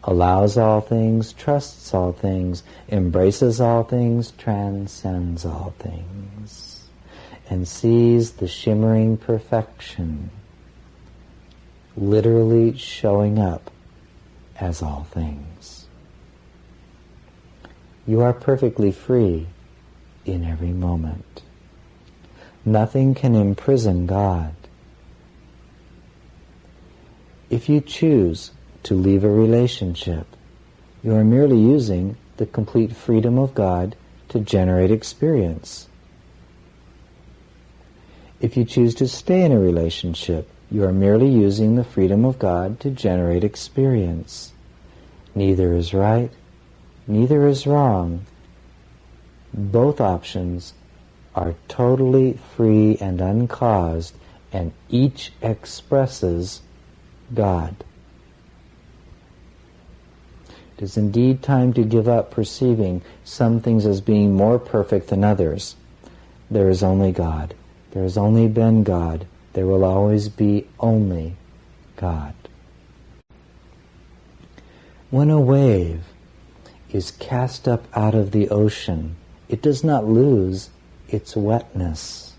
allows all things, trusts all things, embraces all things, transcends all things, and sees the shimmering perfection literally showing up as all things. You are perfectly free in every moment. Nothing can imprison God. If you choose to leave a relationship, you are merely using the complete freedom of God to generate experience. If you choose to stay in a relationship, you are merely using the freedom of God to generate experience. Neither is right, neither is wrong. Both options are totally free and uncaused, and each expresses God. It is indeed time to give up perceiving some things as being more perfect than others. There is only God. There has only been God. There will always be only God. When a wave is cast up out of the ocean, it does not lose its wetness.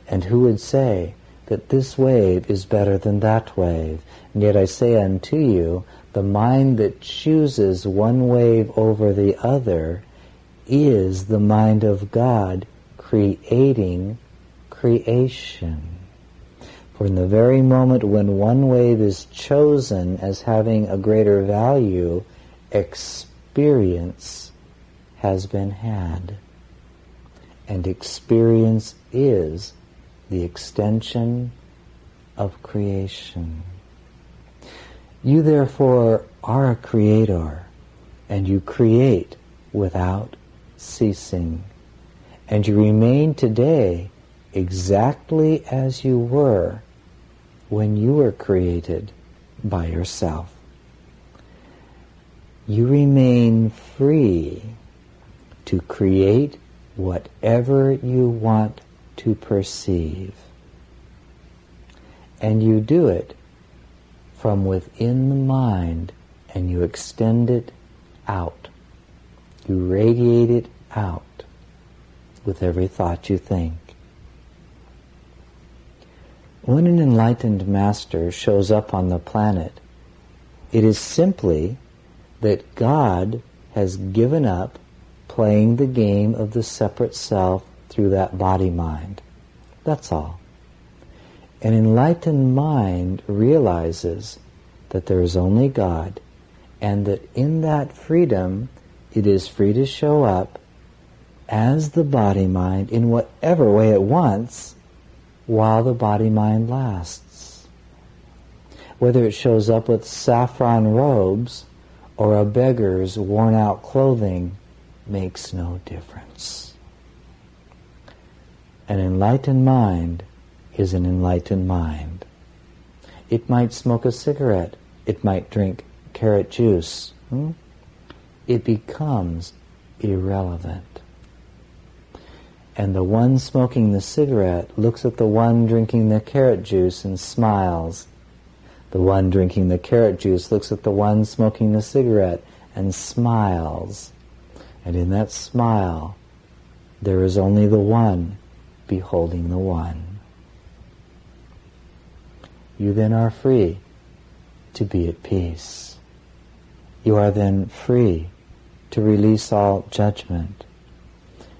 And who would say that this wave is better than that wave? And yet I say unto you, the mind that chooses one wave over the other is the mind of God creating creation. For in the very moment when one wave is chosen as having a greater value, experience has been had. And experience is the extension of creation. You therefore are a creator, and you create without ceasing. And you remain today exactly as you were when you were created by yourself. You remain free to create whatever you want to perceive. And you do it from within the mind, and you extend it out. You radiate it out with every thought you think. When an enlightened master shows up on the planet, it is simply that God has given up playing the game of the separate self through that body-mind. That's all. An enlightened mind realizes that there is only God, and that in that freedom it is free to show up as the body-mind in whatever way it wants while the body-mind lasts. Whether it shows up with saffron robes or a beggar's worn-out clothing makes no difference. An enlightened mind is an enlightened mind. It might smoke a cigarette. It might drink carrot juice. It becomes irrelevant. And the one smoking the cigarette looks at the one drinking the carrot juice and smiles. The one drinking the carrot juice looks at the one smoking the cigarette and smiles. And in that smile, there is only the one beholding the one. You then are free to be at peace. You are then free to release all judgment.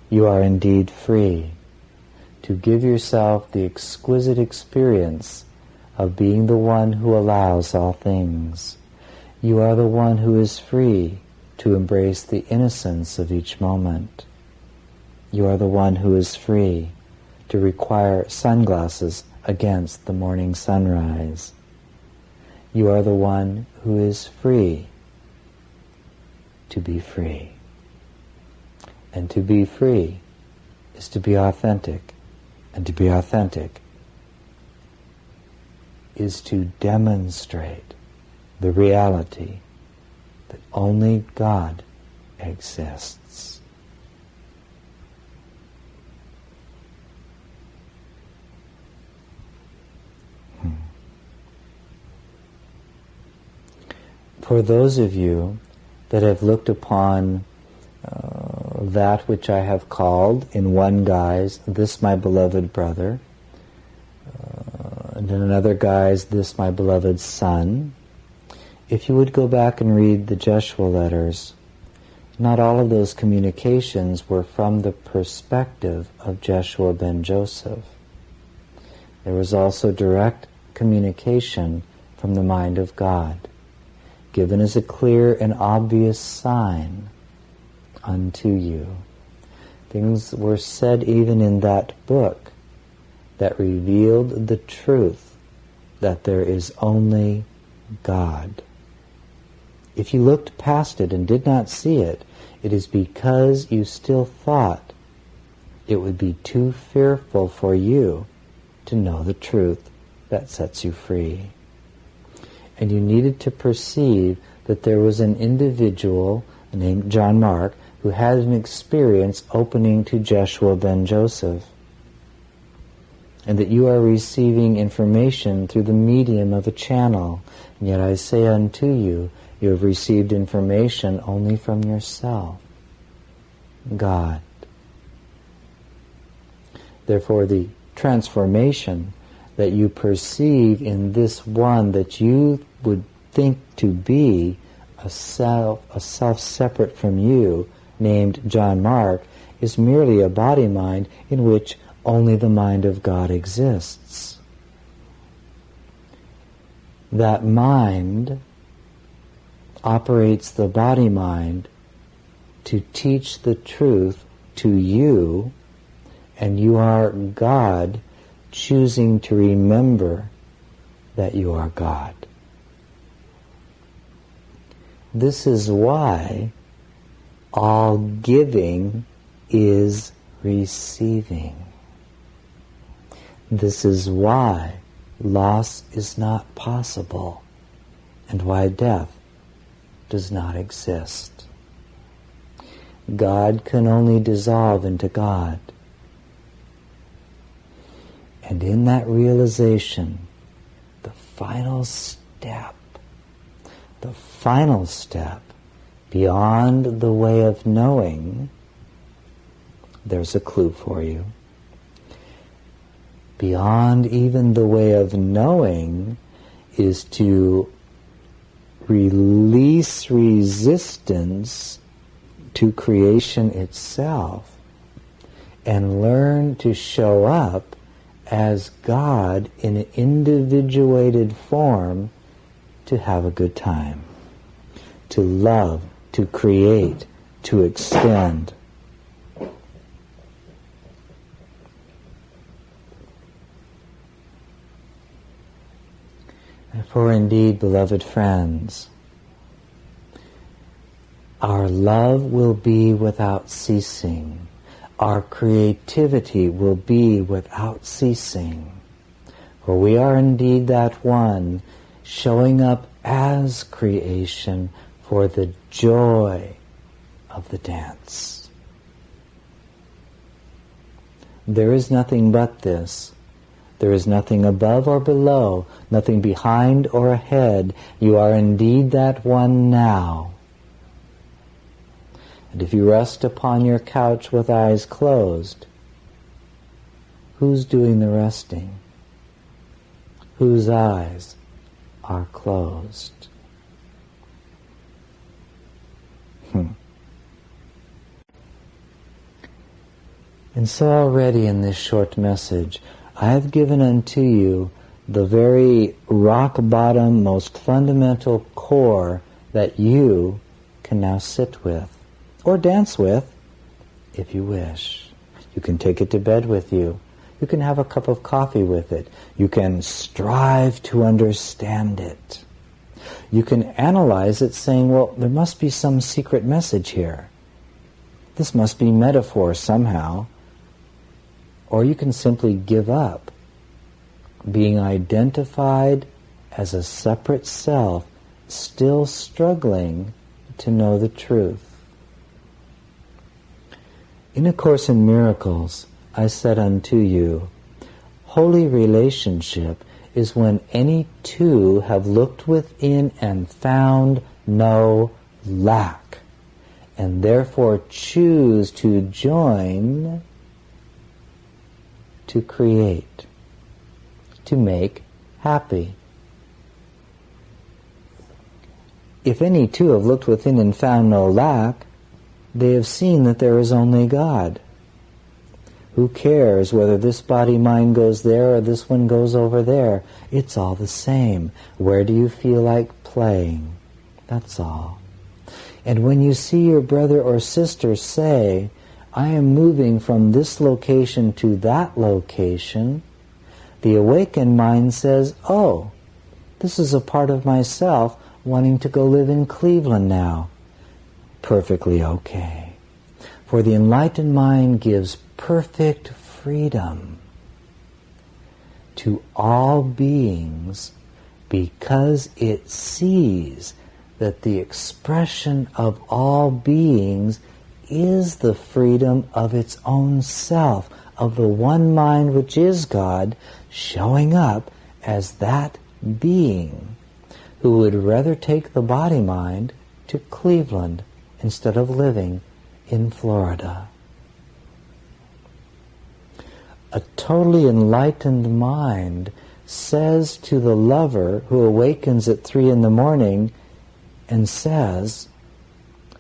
You are indeed free to give yourself the exquisite experience of being the one who allows all things. You are the one who is free to embrace the innocence of each moment. You are the one who is free to require sunglasses against the morning sunrise. You are the one who is free to be free. And to be free is to be authentic. And to be authentic is to demonstrate the reality that only God exists. For those of you that have looked upon that which I have called in one guise, this my beloved brother, and in another guise, this my beloved son, if you would go back and read the Jeshua letters, not all of those communications were from the perspective of Jeshua ben Joseph. There was also direct communication from the mind of God, given as a clear and obvious sign unto you. Things were said even in that book that revealed the truth that there is only God. If you looked past it and did not see it, it is because you still thought it would be too fearful for you to know the truth that sets you free. And you needed to perceive that there was an individual named John Mark who had an experience opening to Jeshua ben Joseph, and that you are receiving information through the medium of a channel. And yet I say unto you, you have received information only from yourself, God. Therefore, the transformation that you perceive in this one that you would think to be a self separate from you, named John Mark, is merely a body-mind in which only the mind of God exists. that mind operates the body-mind to teach the truth to you, and you are God choosing to remember that you are God. This is why all giving is receiving. This is why loss is not possible and why death does not exist. God can only dissolve into God. And in that realization, the final step beyond the way of knowing, there's a clue for you. Beyond even the way of knowing is to release resistance to creation itself and learn to show up as God in an individuated form to have a good time, to love, to create, to extend. For indeed, beloved friends, our love will be without ceasing. Our creativity will be without ceasing. For we are indeed that one showing up as creation for the joy of the dance. There is nothing but this. There is nothing above or below, nothing behind or ahead. You are indeed that one now. And if you rest upon your couch with eyes closed, who's doing the resting? Whose eyes are closed? And so already in this short message, I have given unto you the very rock-bottom, most fundamental core that you can now sit with, or dance with, if you wish. You can take it to bed with you. You can have a cup of coffee with it. You can strive to understand it. You can analyze it saying, well, there must be some secret message here. This must be metaphor somehow. Or you can simply give up, being identified as a separate self, still struggling to know the truth. In A Course in Miracles, I said unto you, holy relationship is when any two have looked within and found no lack, and therefore choose to join to create, to make happy. If any two have looked within and found no lack, they have seen that there is only God. Who cares whether this body-mind goes there or this one goes over there? It's all the same. Where do you feel like playing? That's all. And when you see your brother or sister say, I am moving from this location to that location, the awakened mind says, oh, this is a part of myself wanting to go live in Cleveland now. Perfectly okay. For the enlightened mind gives perfect freedom to all beings because it sees that the expression of all beings is the freedom of its own self, of the one mind which is God, showing up as that being who would rather take the body-mind to Cleveland instead of living in Florida. A totally enlightened mind says to the lover who awakens at 3 a.m. and says,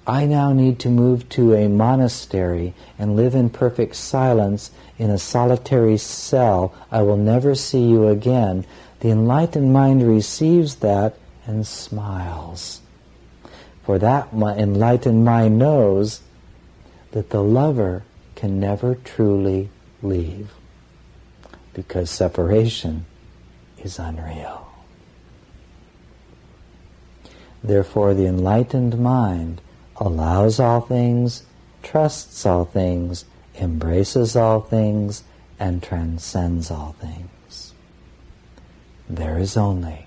I now need to move to a monastery and live in perfect silence in a solitary cell. I will never see you again. The enlightened mind receives that and smiles. For that enlightened mind knows that the lover can never truly leave, because separation is unreal. Therefore, the enlightened mind allows all things, trusts all things, embraces all things, and transcends all things. There is only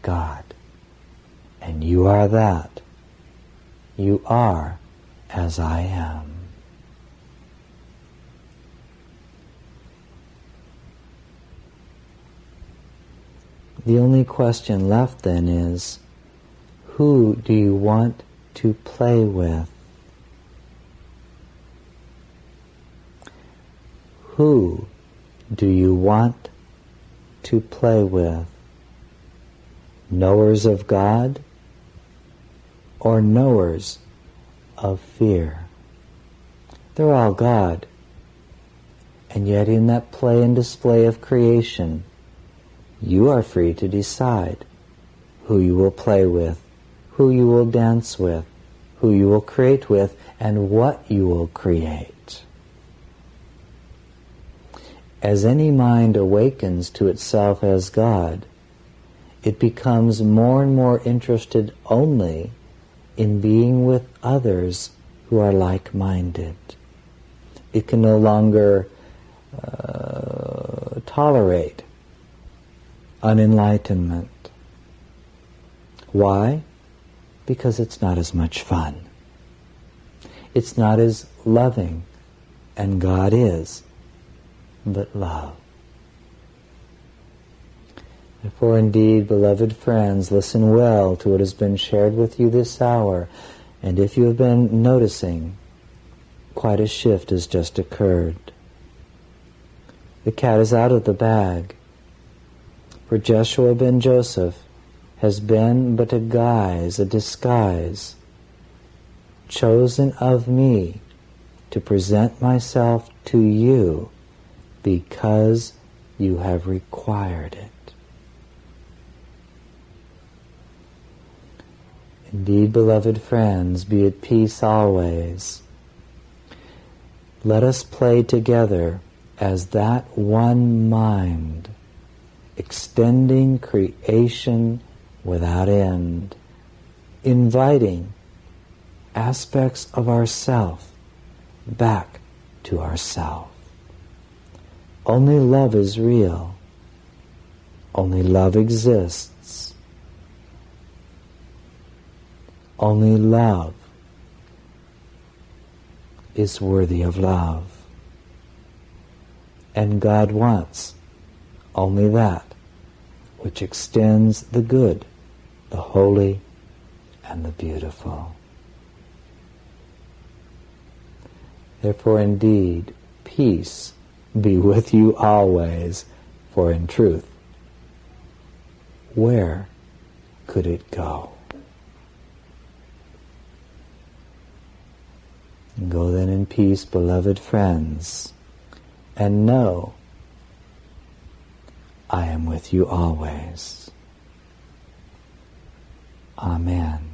God, and you are that. You are as I am. The only question left then is, who do you want to play with? Who do you want to play with? Knowers of God or knowers of fear? They're all God. And yet in that play and display of creation, you are free to decide who you will play with, who you will dance with, who you will create with, and what you will create. As any mind awakens to itself as God, it becomes more and more interested only in being with others who are like-minded. It can no longer tolerate unenlightenment. Why? Because it's not as much fun. It's not as loving, and God is, but love. Therefore, indeed, beloved friends, listen well to what has been shared with you this hour, and if you have been noticing, quite a shift has just occurred. The cat is out of the bag, for Jeshua ben Joseph has been but a guise, a disguise, chosen of me to present myself to you because you have required it. Indeed, beloved friends, be at peace always. Let us play together as that one mind, extending creation without end, inviting aspects of ourself back to ourself. Only love is real. Only love exists. Only love is worthy of love. And God wants only that which extends the good, the holy, and the beautiful. Therefore, indeed, peace be with you always, for in truth, where could it go? Go then in peace, beloved friends, and know I am with you always. Amen.